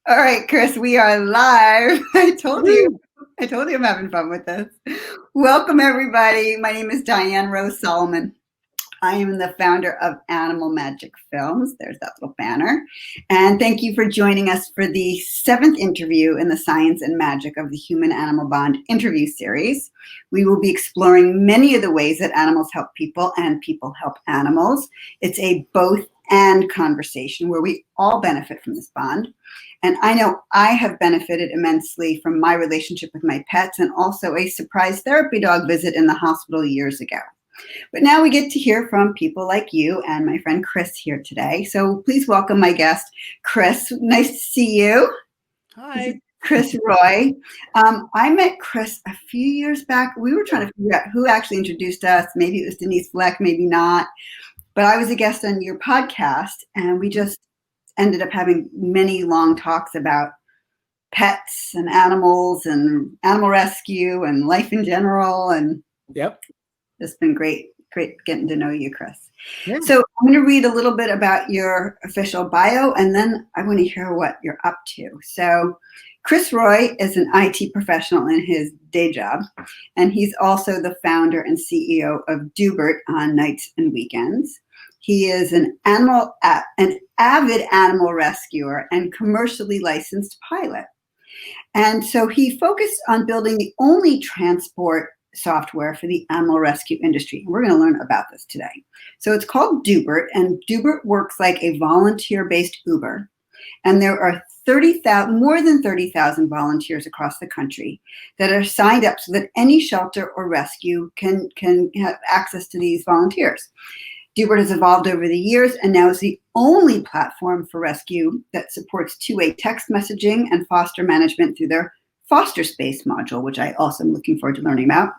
All right, Chris, we are live. I told you. I'm having fun with this. Welcome, everybody. My name is Diane Rose Solomon. I am the founder of Animal Magic Films. There's that little banner. And thank you for joining us for the 7th interview in the Science and Magic of the Human-Animal Bond interview series. We will be exploring many of the ways that animals help people and people help animals. It's a both and conversation where we all benefit from this bond. And I know I have benefited immensely from my relationship with my pets and also a surprise therapy dog visit in the hospital years ago. But now we get to hear from people like you and my friend Chris here today. So please welcome my guest, Chris. Nice to see you. Hi. Chris Roy. I met Chris a few years back. We were trying to figure out who actually introduced us. Maybe it was Denise Fleck, maybe not. But I was a guest on your podcast, and we just ended up having many long talks about pets and animals and animal rescue and life in general. And Yep. It's been great getting to know you, Chris. Yeah. So I'm going to read a little bit about your official bio, and then I want to hear what you're up to. So Chris Roy is an IT professional in his day job, and he's also the founder and CEO of Doobert on nights and weekends. He is an avid animal rescuer and commercially licensed pilot. And so he focused on building the only transport software for the animal rescue industry. We're going to learn about this today. So it's called Doobert, and Doobert works like a volunteer-based Uber. And there are more than 30,000 volunteers across the country that are signed up so that any shelter or rescue can have access to these volunteers. Doobert has evolved over the years and now is the only platform for rescue that supports two-way text messaging and foster management through their Foster Space module, which I also am looking forward to learning about.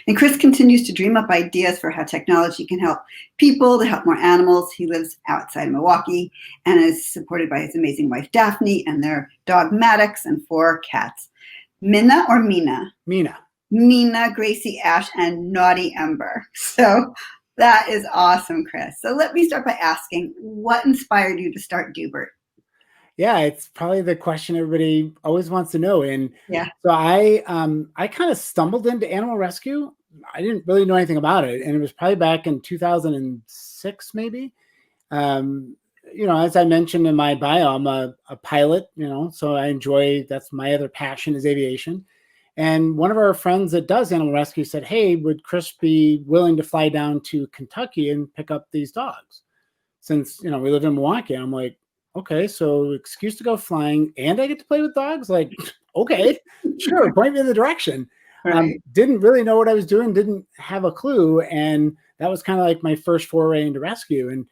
And Chris continues to dream up ideas for how technology can help people to help more animals. He lives outside Milwaukee and is supported by his amazing wife, Daphne, and their dog, Maddox, and 4 cats. Minna or Mina? Mina. Mina, Gracie, Ash, and Naughty Ember. So that is awesome, Chris. So let me start by asking, what inspired you to start Doobert? Yeah, it's probably the question everybody always wants to know. And yeah, so I kind of stumbled into animal rescue. I didn't really know anything about it, and it was probably back in 2006, maybe. As I mentioned in my bio, I'm a pilot. So I enjoy. That's my other passion is aviation. And one of our friends that does animal rescue said, "Hey, would Chris be willing to fly down to Kentucky and pick up these dogs?" Since we live in Milwaukee, I'm like, okay, so excuse to go flying and I get to play with dogs? Like, okay, sure, point me in the direction. right. Didn't really know what I was doing, didn't have a clue. And that was kind of like my first foray into rescue. And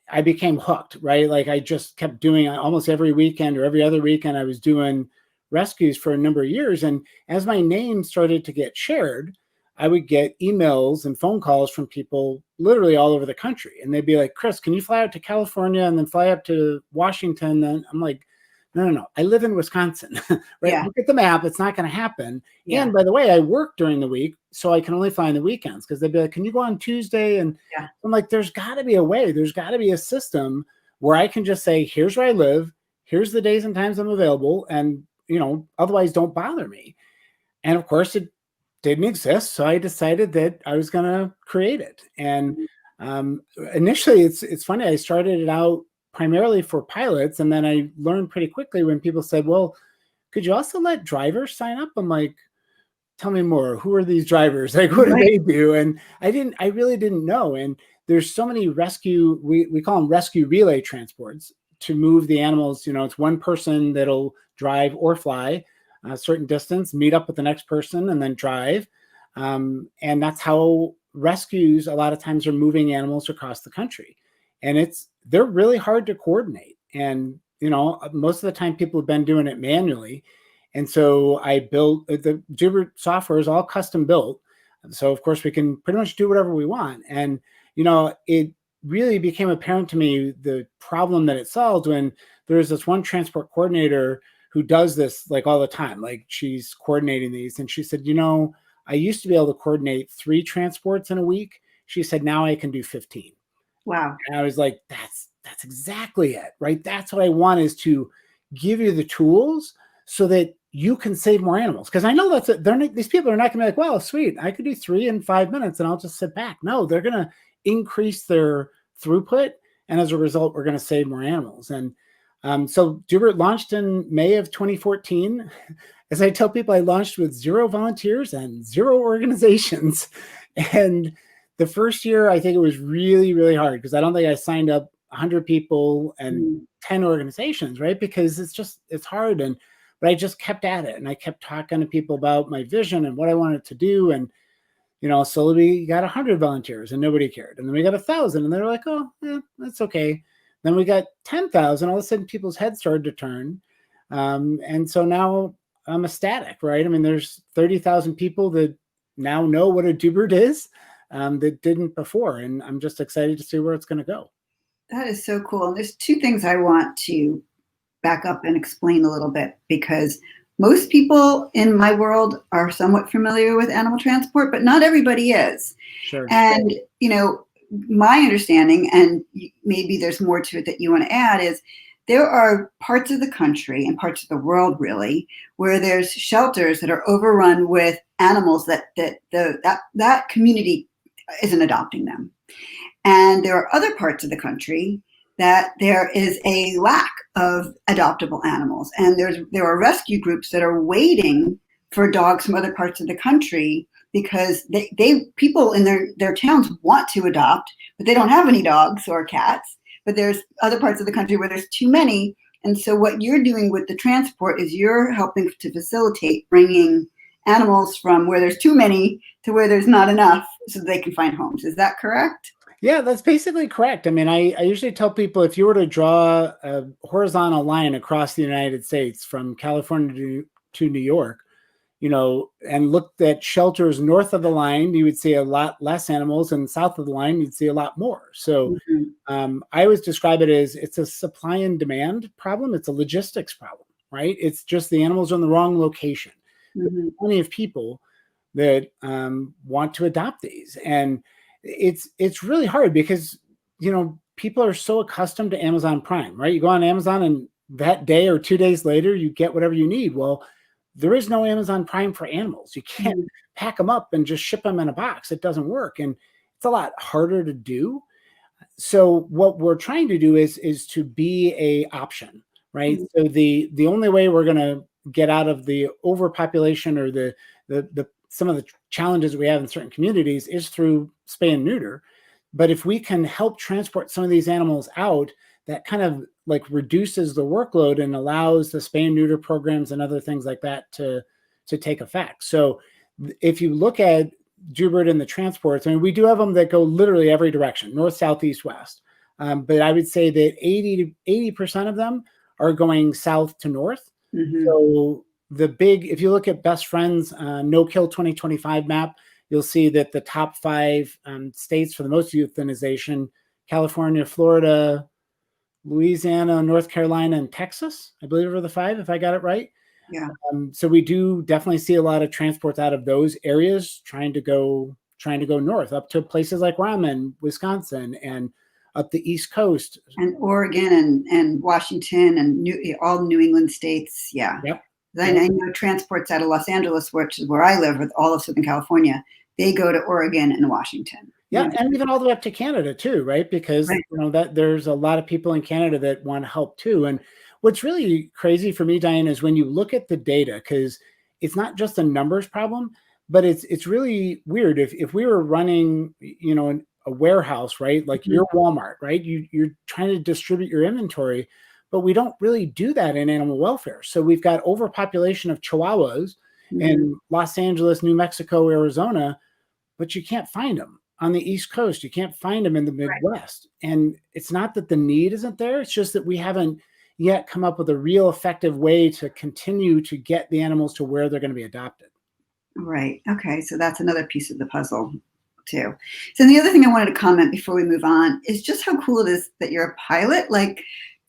I became hooked, right? Like I just kept doing almost every weekend or every other weekend, I was doing rescues for a number of years. And as my name started to get shared, I would get emails and phone calls from people literally all over the country. And they'd be like, Chris, can you fly out to California and then fly up to Washington? And I'm like, no. I live in Wisconsin, right? Yeah. Look at the map. It's not going to happen. Yeah. And by the way, I work during the week, so I can only fly on the weekends because they'd be like, can you go on Tuesday? And Yeah. I'm like, there's got to be a way. There's got to be a system where I can just say, here's where I live. Here's the days and times I'm available. And, otherwise don't bother me. And of course, it didn't exist. So I decided that I was going to create it. And initially, it's funny. I started it out primarily for pilots. And then I learned pretty quickly when people said, well, could you also let drivers sign up? I'm like, tell me more. Who are these drivers? Like, what do they do? And I really didn't know. And there's so many rescue, we call them rescue relay transports to move the animals. It's one person that'll drive or fly a certain distance, meet up with the next person, and then drive. And that's how rescues a lot of times are moving animals across the country. And they're really hard to coordinate. And, most of the time people have been doing it manually. And so I built the Doobert software is all custom built. So of course we can pretty much do whatever we want. And, it really became apparent to me the problem that it solved when there's this one transport coordinator who does this like all the time. Like she's coordinating these. And she said, I used to be able to coordinate 3 transports in a week. She said, now I can do 15. Wow. And I was like, that's exactly it, right? That's what I want, is to give you the tools so that you can save more animals. Because I know that's it. These people are not going to be like, well, sweet, I could do 3 in 5 minutes and I'll just sit back. No, they're going to increase their throughput. And as a result, we're going to save more animals. And so Doobert launched in May of 2014. As I tell people, I launched with 0 volunteers and 0 organizations. And the first year, I think it was really, really hard because I don't think I signed up 100 people and 10 organizations, right? Because it's hard. But I just kept at it, and I kept talking to people about my vision and what I wanted to do. And, slowly we got 100 volunteers and nobody cared. And then we got 1,000 and they're like, oh, that's okay. Then we got 10,000. All of a sudden people's heads started to turn. And so now I'm ecstatic, right? I mean, there's 30,000 people that now know what a Doobert is that didn't before. And I'm just excited to see where it's going to go. That is so cool. And there's 2 things I want to back up and explain a little bit, because most people in my world are somewhat familiar with animal transport, but not everybody is. Sure. And, my understanding, and maybe there's more to it that you want to add, is there are parts of the country and parts of the world, really, where there's shelters that are overrun with animals that community isn't adopting them. And there are other parts of the country that there is a lack of adoptable animals. And there are rescue groups that are waiting for dogs from other parts of the country because people in their towns want to adopt, but they don't have any dogs or cats. But there's other parts of the country where there's too many. And so what you're doing with the transport is you're helping to facilitate bringing animals from where there's too many to where there's not enough so they can find homes. Is that correct? Yeah, that's basically correct. I mean, I usually tell people, if you were to draw a horizontal line across the United States from California to New York, and looked at shelters north of the line, you would see a lot less animals, and south of the line, you'd see a lot more. So I always describe it as it's a supply and demand problem. It's a logistics problem, right? It's just the animals are in the wrong location. There's plenty of people that want to adopt these. And it's really hard because, people are so accustomed to Amazon Prime, right? You go on Amazon and that day or 2 days later, you get whatever you need. Well, there is no Amazon Prime for animals. You can't pack them up and just ship them in a box. It doesn't work. And it's a lot harder to do. So what we're trying to do is to be a option, right? So the only way we're going to get out of the overpopulation or the some of the challenges we have in certain communities is through spay and neuter. But if we can help transport some of these animals out, that kind of like reduces the workload and allows the spay and neuter programs and other things like that to take effect. So if you look at Doobert and the transports, I mean, we do have them that go literally every direction, north, south, east, west. But I would say that 80% of them are going south to north. So if you look at Best Friends No Kill 2025 map, you'll see that the top 5 states for the most euthanization, California, Florida, Louisiana, North Carolina, and Texas, I believe are the 5, if I got it right. Yeah. So we do definitely see a lot of transports out of those areas trying to go north up to places like where I'm in, Wisconsin, and up the East Coast. And Oregon and Washington and all New England states. Yeah. Yep. I know transports out of Los Angeles, which is where I live, with all of Southern California, they go to Oregon and Washington. Yeah, and even all the way up to Canada too, right? Because that there's a lot of people in Canada that want to help too. And what's really crazy for me, Diane, is when you look at the data, because it's not just a numbers problem, but it's really weird. If we were running, a warehouse, right? Like your Walmart, right? You're trying to distribute your inventory, but we don't really do that in animal welfare. So we've got overpopulation of Chihuahuas in Los Angeles, New Mexico, Arizona, but you can't find them on the East Coast. You can't find them in the Midwest. And it's not that the need isn't there. It's just that we haven't yet come up with a real effective way to continue to get the animals to where they're going to be adopted. Right. Okay. So that's another piece of the puzzle too. So the other thing I wanted to comment before we move on is just how cool it is that you're a pilot. Like,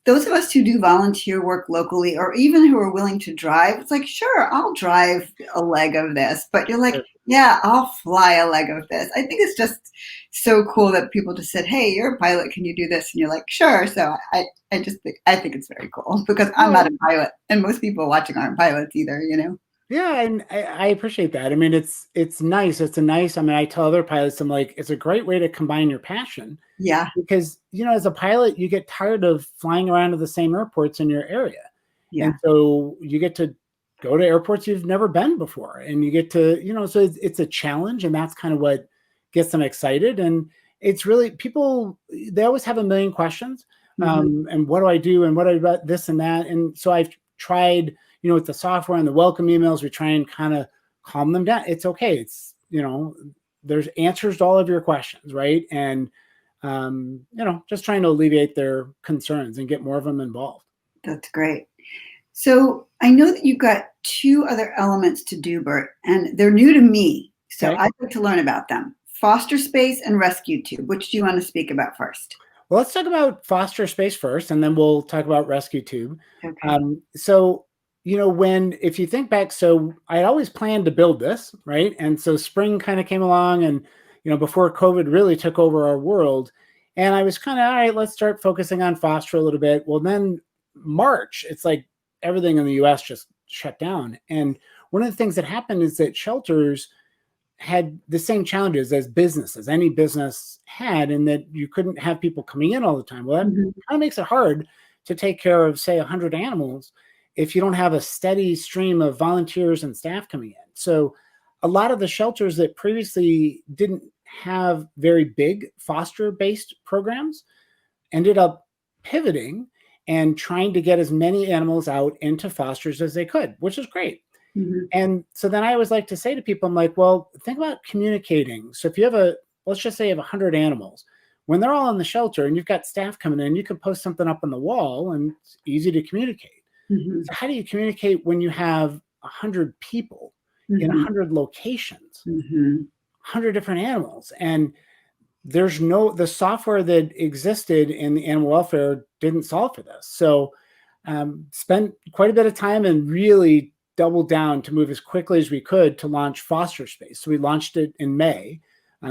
those of us who do volunteer work locally, or even who are willing to drive, it's like, sure, I'll drive a leg of this, but you're like, yeah, I'll fly a leg of this. I think it's just so cool that people just said, hey, you're a pilot, can you do this? And you're like, sure. So I just think, I think it's very cool, because I'm not a pilot, and most people watching aren't pilots either, you know? Yeah, and I appreciate that. I mean, it's nice. It's a nice. I mean, I tell other pilots, I'm like, it's a great way to combine your passion, Yeah, because as a pilot, you get tired of flying around to the same airports in your area, and yeah, so you get to go to airports you've never been before, and you get to so it's a challenge, and that's kind of what gets them excited. And it's really, people, they always have a million questions, and what do I do, and what about this and that, and so I've tried. With the software and the welcome emails, we try and kind of calm them down. It's okay. It's, there's answers to all of your questions, right? And, just trying to alleviate their concerns and get more of them involved. that's great. So I know that you've got two other elements to Doobert, and they're new to me. So Okay. I'd like to learn about them. Foster Space and Rescuetube. Which do you want to speak about first? Well, let's talk about foster space first, and then we'll talk about Rescuetube. Okay. So, if you think back, so I always planned to build this, right? And so spring kind of came along, and, before COVID really took over our world, and I was kind of, all right, let's start focusing on foster a little bit. Well, then March, it's like everything in the US just shut down. And one of the things that happened is that shelters had the same challenges as businesses, any business had, in that you couldn't have people coming in all the time. Well, that kind of makes it hard to take care of, say, 100 animals if you don't have a steady stream of volunteers and staff coming in. So a lot of the shelters that previously didn't have very big foster-based programs ended up pivoting and trying to get as many animals out into fosters as they could, which is great. And so then I always like to say to people, I'm like, well, think about communicating. So if you have let's just say you have 100 animals, when they're all in the shelter and you've got staff coming in, you can post something up on the wall and it's easy to communicate. So how do you communicate when you have 100 people in 100 locations, 100 different animals? And the software that existed in the animal welfare didn't solve for this. So spent quite a bit of time and really doubled down to move as quickly as we could to launch Foster Space. So we launched it in May.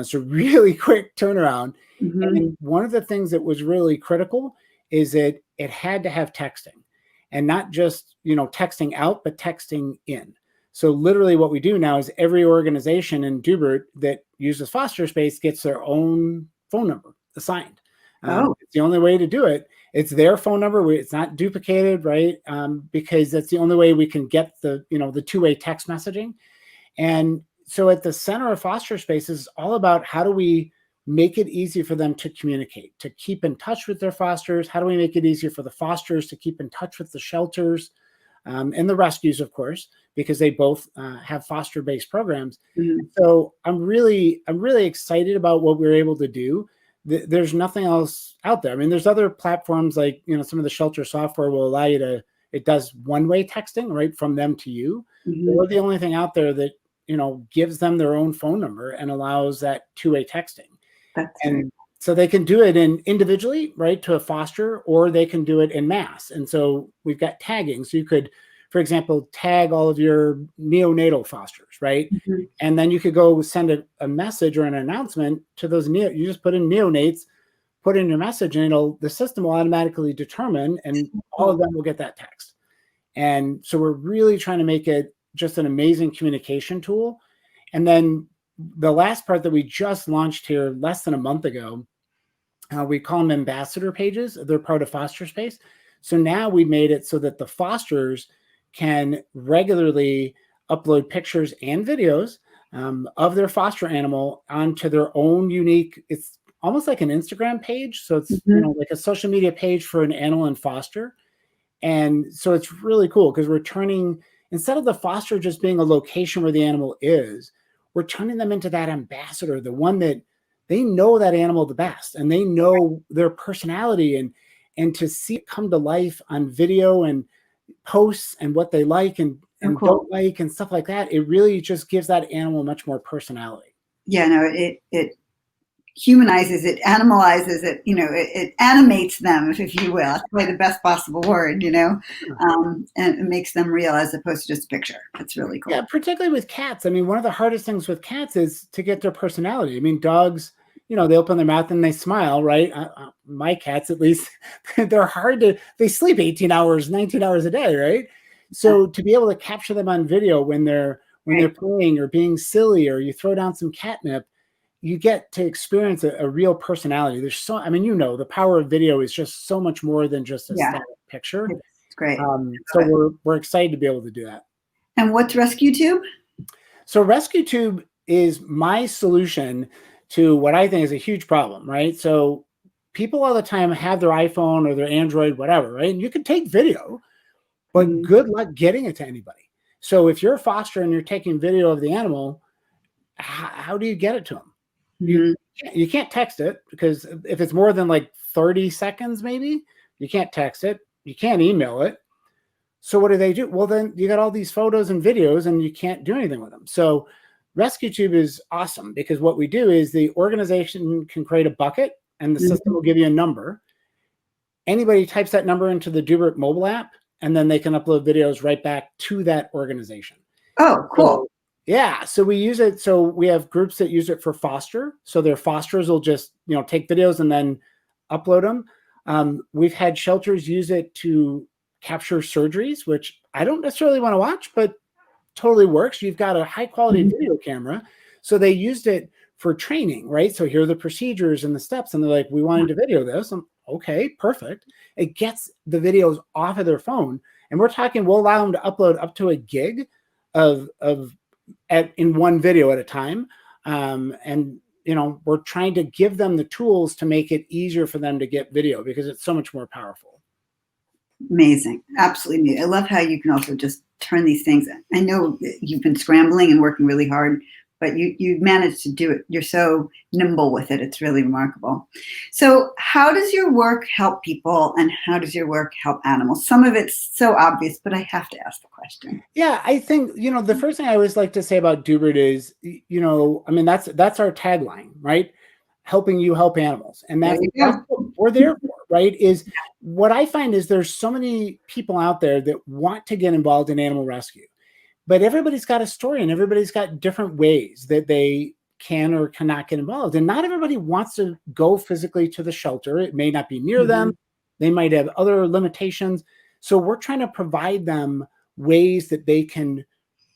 So really quick turnaround. And one of the things that was really critical is that it had to have texting, and not just, texting out, but texting in. So literally what we do now is every organization in Doobert that uses Foster Space gets their own phone number assigned. It's the only way to do it. It's their phone number. It's not duplicated, right? Because that's the only way we can get the two-way text messaging. And so at the center of Foster Space is all about, how do we make it easy for them to communicate, to keep in touch with their fosters? How do we make it easier for the fosters to keep in touch with the shelters and the rescues, of course, because they both have foster-based programs. So I'm really excited about what we're able to do. There's nothing else out there. I mean, there's other platforms like, some of the shelter software will allow you to, it does one-way texting, right, from them to you. We're the only thing out there that, gives them their own phone number and allows that two-way texting. And so they can do it individually, right, to a foster, or they can do it in mass. And so we've got tagging. So you could, for example, tag all of your neonatal fosters, right? And then you could go send a message or an announcement to those you just put in neonates, put in your message, and the system will automatically determine, and all of them will get that text. And so we're really trying to make it just an amazing communication tool. And then the last part that we just launched here less than a month ago, we call them ambassador pages. They're part of Foster Space. So now we made it so that the fosters can regularly upload pictures and videos of their foster animal onto their own unique, it's almost like an Instagram page. So it's like a social media page for an animal in foster. And so it's really cool because we're turning, instead of the foster just being a location where the animal is, we're turning them into that ambassador, the one that they know that animal the best, and they know their personality, and to see it come to life on video and posts and what they like and don't like and stuff like that, it really just gives that animal much more personality. Yeah, no, it humanizes it, animalizes it, it animates them, if you will. That's probably the best possible word, and it makes them real as opposed to just a picture. That's really cool. Yeah, particularly with cats. I mean, one of the hardest things with cats is to get their personality. I mean, dogs, they open their mouth and they smile, right? My cats, at least, they sleep 18 hours, 19 hours a day, right? So to be able to capture them on video when they're playing or being silly, or you throw down some catnip, you get to experience a real personality. There's the power of video is just so much more than just a static picture. It's great. So we're excited to be able to do that. And what's Rescuetube? So Rescuetube is my solution to what I think is a huge problem, right? So people all the time have their iPhone or their Android, whatever, right? And you can take video, but good luck getting it to anybody. So if you're a foster and you're taking video of the animal, how do you get it to them? You can't text it, because if it's more than like 30 seconds, maybe, you can't text it. You can't email it. So what do? Well, then you got all these photos and videos and you can't do anything with them. So Rescuetube is awesome, because what we do is the organization can create a bucket and the system will give you a number. Anybody types that number into the Doobert mobile app, and then they can upload videos right back to that organization. Oh, cool. So we use it. So we have groups that use it for foster. So their fosters will just, take videos and then upload them. We've had shelters use it to capture surgeries, which I don't necessarily want to watch, but totally works. You've got a high quality video camera. So they used it for training, right? So here are the procedures and the steps. And they're like, we wanted to video this. Okay, perfect. It gets the videos off of their phone. And we're talking, we'll allow them to upload up to a gig in one video at a time. And we're trying to give them the tools to make it easier for them to get video, because it's so much more powerful. Amazing. Absolutely. I love how you can also just turn these things. I know you've been scrambling and working really hard, but you managed to do it. You're so nimble with it. It's really remarkable. So how does your work help people, and how does your work help animals? Some of it's so obvious, but I have to ask the question. Yeah, I think, the first thing I always like to say about Doobert is, that's our tagline, right? Helping you help animals. And that's what we're there for, right? Is what I find is there's so many people out there that want to get involved in animal rescue, but everybody's got a story and everybody's got different ways that they can or cannot get involved. And not everybody wants to go physically to the shelter. It may not be near them. They might have other limitations. So we're trying to provide them ways that they can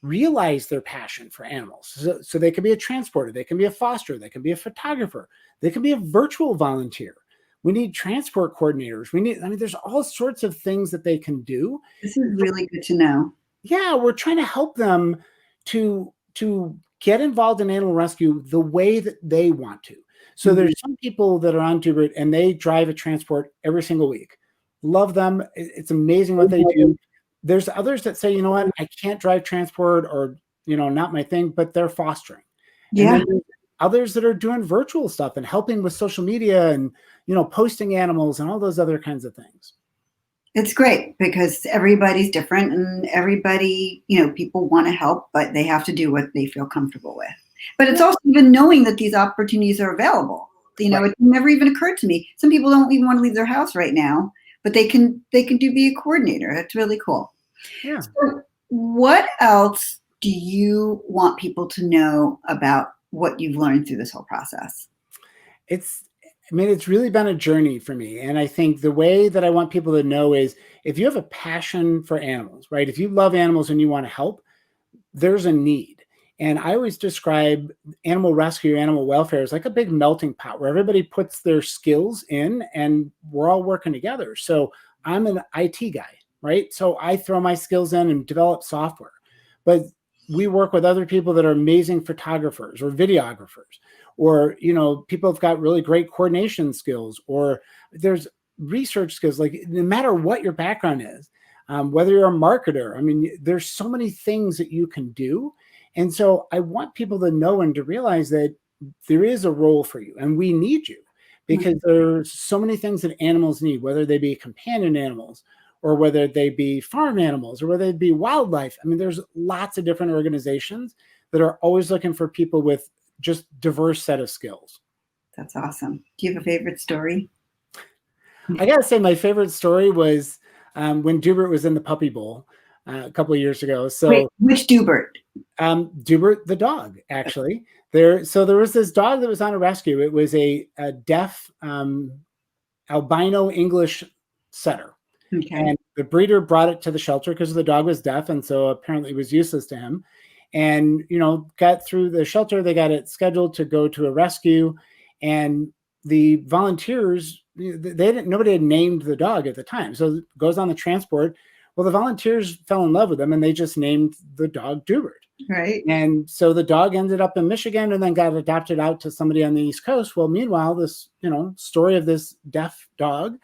realize their passion for animals. So they can be a transporter, they can be a foster, they can be a photographer, they can be a virtual volunteer. We need transport coordinators. There's all sorts of things that they can do. This is really good to know. Yeah, we're trying to help them to get involved in animal rescue the way that they want to. So there's some people that are on Doobert and they drive a transport every single week. Love them. It's amazing what they do. There's others that say, I can't drive transport, or, not my thing, but they're fostering. Yeah. And then there's others that are doing virtual stuff and helping with social media and, posting animals and all those other kinds of things. It's great because everybody's different, and everybody, people want to help, but they have to do what they feel comfortable with. But it's also even knowing that these opportunities are available. It never even occurred to me. Some people don't even want to leave their house right now, but they can be a coordinator. That's really cool. Yeah. So what else do you want people to know about what you've learned through this whole process? It's really been a journey for me. And I think the way that I want people to know is, if you have a passion for animals, right? If you love animals and you want to help, there's a need. And I always describe animal rescue, animal welfare as like a big melting pot where everybody puts their skills in and we're all working together. So I'm an IT guy, right? So I throw my skills in and develop software. But we work with other people that are amazing photographers or videographers, or, people have got really great coordination skills, or there's research skills. Like, no matter what your background is, whether you're a marketer, there's so many things that you can do. And so I want people to know and to realize that there is a role for you and we need you, because there's so many things that animals need, whether they be companion animals or whether they be farm animals or whether they be wildlife. There's lots of different organizations that are always looking for people with just diverse set of skills. That's awesome. Do you have a favorite story? I gotta say, my favorite story was when Doobert was in the puppy bowl a couple of years ago. Wait, So which Doobert? Doobert the dog, actually. There was this dog that was on a rescue. It was a deaf albino English setter. Okay. And the breeder brought it to the shelter because the dog was deaf, and so apparently it was useless to him. And got through the shelter. They got it scheduled to go to a rescue, and the volunteers, nobody had named the dog at the time, so it goes on the transport. Well, the volunteers fell in love with him, and they just named the dog Doobert. Right. And so the dog ended up in Michigan and then got adopted out to somebody on the East Coast. Well, meanwhile, this story of this deaf dog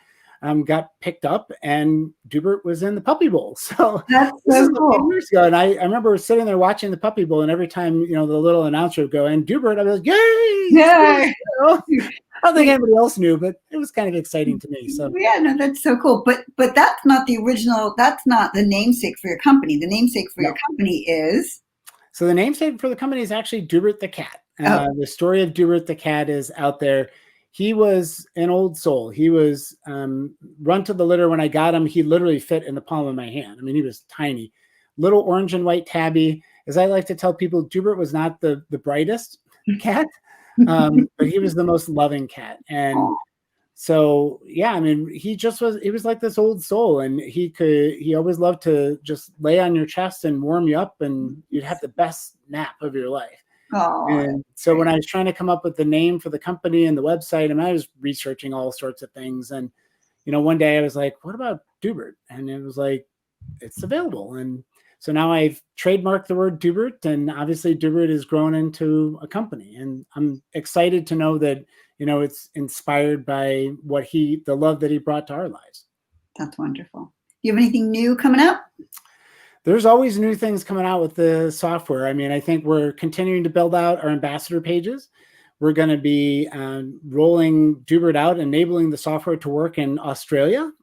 got picked up, and Doobert was in the puppy bowl. So that's this is cool. a few years ago, and I remember sitting there watching the puppy bowl, and every time the little announcer would go, and Doobert, I was like, yay! Yeah. I don't think anybody else knew, but it was kind of exciting to me. So yeah, no, that's so cool. But that's not the original. That's not the namesake for your company. The namesake for your company is. So the namesake for the company is actually Doobert the Cat. The story of Doobert the Cat is out there. He was an old soul. He was run to the litter when I got him. He literally fit in the palm of my hand. I mean, he was tiny, little orange and white tabby. As I like to tell people, Doobert was not the brightest cat, but he was the most loving cat. And so, yeah, I mean, he was like this old soul, and he always loved to just lay on your chest and warm you up, and you'd have the best nap of your life. And so when I was trying to come up with the name for the company and the website, I was researching all sorts of things. And, one day I was like, what about Doobert? And it was like, it's available. And so now I've trademarked the word Doobert, and obviously Doobert has grown into a company. And I'm excited to know that, it's inspired by the love that he brought to our lives. That's wonderful. Do you have anything new coming up? There's always new things coming out with the software. I mean, I think we're continuing to build out our ambassador pages. We're going to be rolling Doobert out, enabling the software to work in Australia,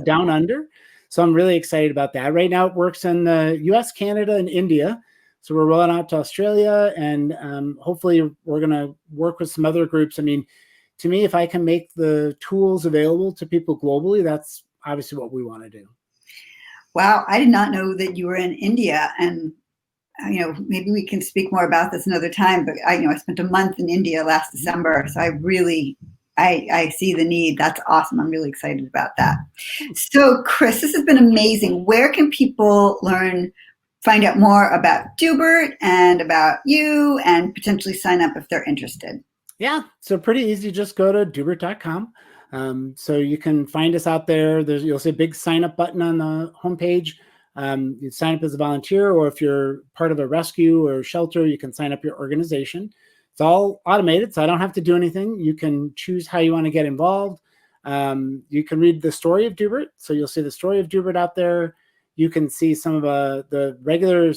down under. So I'm really excited about that. Right now it works in the US, Canada, and India. So we're rolling out to Australia, and hopefully we're going to work with some other groups. I mean, to me, if I can make the tools available to people globally, that's obviously what we want to do. Wow, I did not know that you were in India, and maybe we can speak more about this another time. But I spent a month in India last December, so I see the need. That's awesome. I'm really excited about that. So, Chris, this has been amazing. Where can people find out more about Doobert and about you, and potentially sign up if they're interested? Yeah, so pretty easy. Just go to Doobertcom. So you can find us out there. You'll see a big sign up button on the homepage. You sign up as a volunteer, or if you're part of a rescue or shelter, you can sign up your organization. It's all automated, so I don't have to do anything. You can choose how you want to get involved. You can read the story of Doobert. So you'll see the story of Doobert out there. You can see some of the regular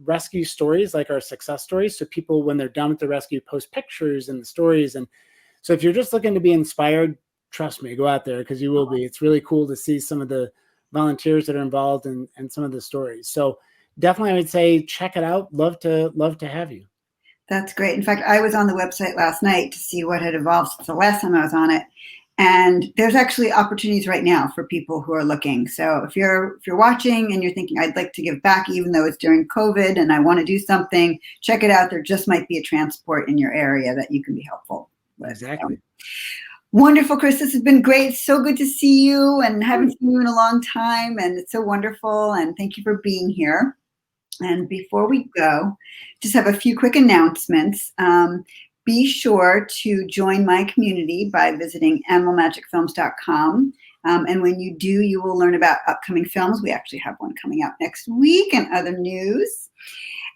rescue stories, like our success stories. So people, when they're done with the rescue, post pictures and the stories. And so if you're just looking to be inspired, trust me, go out there, because you will be. It's really cool to see some of the volunteers that are involved and some of the stories. So definitely I would say check it out. Love to have you. That's great. In fact, I was on the website last night to see what had evolved since the last time I was on it. And there's actually opportunities right now for people who are looking. So if you're watching and you're thinking, I'd like to give back even though it's during COVID and I want to do something, check it out. There just might be a transport in your area that you can be helpful with. Exactly. So, wonderful, Chris. This has been great. It's so good to see you, and haven't seen you in a long time. And it's so wonderful. And thank you for being here. And before we go, just have a few quick announcements. Be sure to join my community by visiting animalmagicfilms.com. And when you do, you will learn about upcoming films. We actually have one coming out next week, and other news.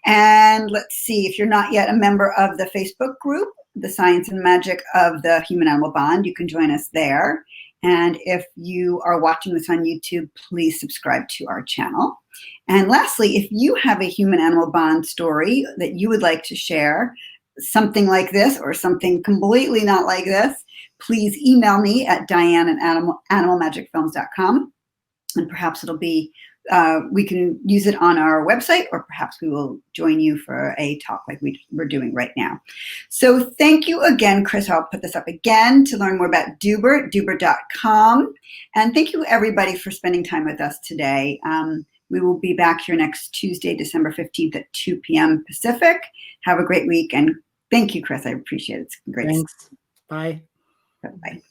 And let's see, if you're not yet a member of the Facebook group, The Science and Magic of the Human-Animal Bond, you can join us there. And if you are watching this on YouTube, please subscribe to our channel. And lastly, if you have a human-animal bond story that you would like to share, something like this or something completely not like this, please email me at diane@animalmagicfilms.com. And perhaps it'll be we can use it on our website, or perhaps we will join you for a talk like we're doing right now. So thank you again, Chris. I'll put this up again to learn more about Doobert, Doobertcom. And thank you, everybody, for spending time with us today. We will be back here next Tuesday, December 15th at 2 p.m. Pacific. Have a great week. And thank you, Chris. I appreciate it. It's great. Thanks. Bye. Bye-bye.